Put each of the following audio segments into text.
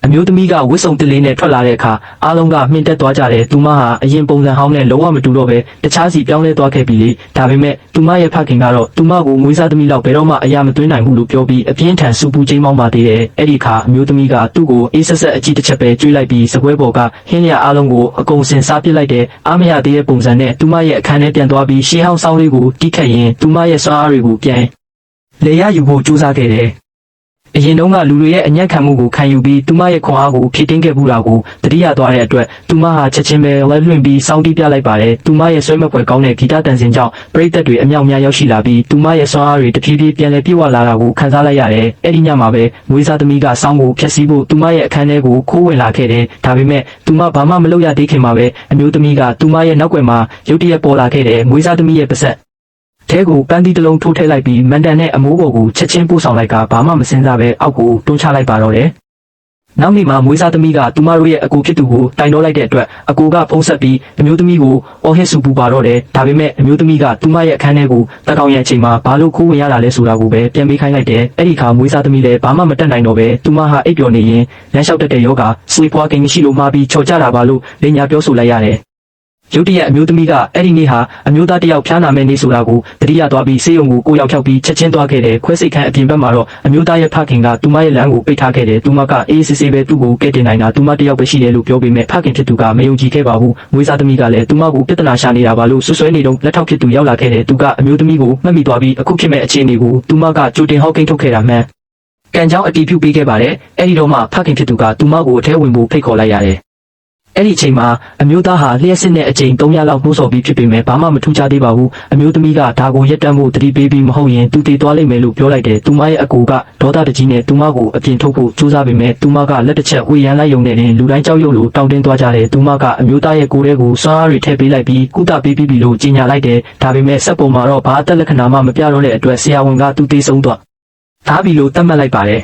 အမျိုးသမီးကဝစ်စုံတလေးနဲ့ထွက်လာတဲ့အခါအားလုံးကမှင်တက်သွားကြတယ်သူမဟာအရင်ပုံစံဟောင်းနဲ့လုံးဝမတူတော့ပဲတခြားစီပြောင်းလဲသွားခဲ့ပြီလေဒါပေမဲ့သူမရဲ့ဖခင်ကတော့သူမကိုမွေးစားသမီးလောက်ဘယ်တော့မှအရာမသွင်းနိုင်ဘူးလို့ပြောပြီးအပြင်းထန်စူပူချိန်မောင်းပါသေးတယ်အဲ့ဒီအခါအမျိုးသမီးကသူ့ကိုအေးဆက်ဆက်အကြည့်တစ်ချက်ပဲကျွေးလိုက်ပြီးစပွဲပေါ်ကဟင်းလျာအားလုံးကိုအကုန်စင်စားပစ်လိုက်တဲ့အားမရသေးတဲ့ပုံစံနဲ့သူမရဲ့အခန်းထဲပြန်သွားပြီးရှေးဟောင်းဆောင်းလေးကိုတီးခတ်ရင်သူမရဲ့စွမ်းအားတွေကိုပြန်လေရယူဖို့ကြိုးစားခဲ့တယ်အရင်တုန်းကလူတွေရဲ့အညံ့ခံမှုကိုခံယူပြီးသူမရဲ့ခွန်အားကိုဖြည့်တင်းခဲ့မှုတာကိုတတိယသွားတဲ့အတွက်သူမဟာချက်ချင်းပဲလက်လွင့်ပြီးစောင်းတီးပြလိုက်ပါတယ်သူမရဲ့ဆွဲမပွဲကောင်းတဲ့ဂီတတန်စင်ကြောင့်ပရိသတ်တွေအမြောက်များရောက်ရှိလာပြီးသူမရဲ့စွမ်းအားတွေတဖြည်းဖြည်းပြန်လည်ပြည့်ဝလာတာကိုခံစားလိုက်ရတယ်အဲ့ဒီညမှာပဲမွေးစားသမီးကစောင်းကိုဖျက်ဆီးဖို့သူမရဲ့အခန်းထဲကိုခိုးဝင်လာခဲ့တယ်ဒါပေမဲ့သူမဘာမှမလုပ်ရသေးခင်မှာပဲအမျိုးသမီးကသူမရဲ့နောက်ွယ်မှာရုတ်တရက်ပေါ်လာခဲ့တယ်မွေးစားသမီးရဲ့ပါးစပ်ထဲကိုပန်းသီးတစ်လုံးထိုးထည့်လိုက်ပြီးမန်တန်နဲ့အမိုးပေါ်ကိုချက်ချင်းပို့ဆောင်လိုက်ကဘာမှမစင်စားပဲအောက်ကိုတွန်းချလိုက်ပါတော့တယ်။နောက်နေ့မှာမွေးစားသမီးကသူမတို့ရဲ့အကူဖြစ်သူကိုတိုင်တော့လိုက်တဲ့အတွက်အကူကဖုံးဆက်ပြီးအမျိုးသမီးကိုအော်ဟစ်ဆူပူပါတော့တယ်။ဒါပေမဲ့အမျိုးသမီးကသူမရဲ့အခန်းထဲကိုတက်ကောင်ရဲ့အချိန်မှာဘာလို့ခိုးဝင်ရတာလဲဆိုတာကိုပဲပြန်ပေးခိုင်းလိုက်တယ်။အဲ့ဒီခါမွေးစားသမီးလည်းဘာမှမတတ်နိုင်တော့ပဲသူမဟာအိပ်ပျော်နေရင်လမ်းလျှောက်တက်တဲ့ယောဂဆွေးပွားကိန်းမရှိလို့မှာပြီးချော်ကြတာပါလို့လိညာပြောဆိုလိုက်ရတယ်။ရုတ်တရက်အမျိုးသမီးကအဲ့ဒီနေ့ဟာအမျိုးသားတစ်ယောက်ဖျားနာမဲ့နေ့ဆိုတာကိုတတိယသွားပြီးဆေးရုံကိုကိုရောက်ဖြောက်ပြီးချက်ချင်းသွားခဲ့တယ်ခွဲစိတ်ခန်းအပြင်ဘက်မှာတော့အမျိုးသားရဲ့ဖခင်ကသူမရဲ့လမ်းကိုပိတ်ထားခဲ့တယ်သူမကအေးစစ်စစ်ပဲသူ့ကိုကဲတင်နိုင်တာသူမတစ်ယောက်ပဲရှိတယ်လို့ပြောပေမဲ့ဖခင်ဖြစ်သူကမယုံကြည်ခဲ့ပါဘူးမွေးစားသမီးကလည်းသူမကိုပြဿနာရှာနေတာပါလို့ဆွဆွဲနေတော့လက်ထောက်ဖြစ်သူရောက်လာခဲ့တယ်သူကအမျိုးသမီးကိုမှတ်မိသွားပြီးအခုဖြစ်မဲ့အခြေအနေကိုသူမကကြိုတင်ဟောက်ကိန်းထုတ်ခဲ့တာမှန်ကန်ကြောင်းအတီးပြုတ်ပေးခဲ့ပါတယ်အဲ့ဒီတော့မှဖခင်ဖြစ်သူကသူမကိုအထဲဝင်ဖို့ဖိတ်ခေါ်လိုက်ရတယ်အဲ့ဒီအချိန်မှာအမျိုးသားဟာလျှက်စစ်နဲ့အချိန်300လောက်နှိုးဆော်ပြီးဖြစ်ပေမဲ့ဘာမှမထူးခြားသေးပါဘူးအမျိုးသမီးကဒါကိုရက်တမ်းဖို့တတိပေးပြီးမဟုတ်ရင်သူတည်သွားလိမ့်မယ်လို့ပြောလိုက်တယ်သူမရဲ့အကူကဒေါသတကြီးနဲ့သူမကိုအပြင်ထုတ်ဖို့ကြိုးစားပေမဲ့သူမကလက်တစ်ချက်ဝေရန်လိုက်ယုံနဲ့လူတိုင်းကြောက်ရွံ့လို့တောင်းတင်းသွားကြတယ်သူမကအမျိုးသားရဲ့ကိုယ်ထဲကိုစွမ်းအားတွေထည့်ပေးလိုက်ပြီးကုသပေးပြီးလို့ကြေညာလိုက်တယ်ဒါပေမဲ့စက်ပုံမှာတော့ဘာအသက်လက္ခဏာမှမပြတော့တဲ့အတွက်ဆရာဝန်ကသူသေဆုံးသွားဒါပြီလို့သတ်မှတ်လိုက်ပါတယ်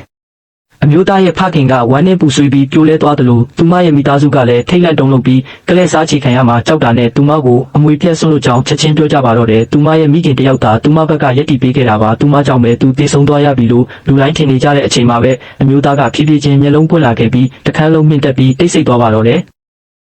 အမျိုးသားရဲ့ဖခင်ကဝမ်းနဲ့ပူဆွေးပြီးပြိုလဲသွားတယ်လို့သူမရဲ့မိသားစုကလည်းထိတ်လန့်တုန်လှုပ်ပြီးကလဲစားချေခံရမှာကြောက်တာနဲ့သူမကိုအမွေပြက်ဆွလို့ကြောင်းချက်ချင်းပြောကြပါတော့တယ်သူမရဲ့မိခင်တယောက်သာသူမဘက်ကရက်တီပေးခဲ့တာပါသူမကြောင့်ပဲသူသေဆုံးသွားရပြီလို့လူတိုင်းထင်နေကြတဲ့အချိန်မှာပဲအမျိုးသားကဖြည်းဖြည်းချင်းမျက်လုံးပွင့်လာခဲ့ပြီးတခန်းလုံးမြင့်တက်ပြီးတိတ်ဆိတ်သွားပါတော့တယ်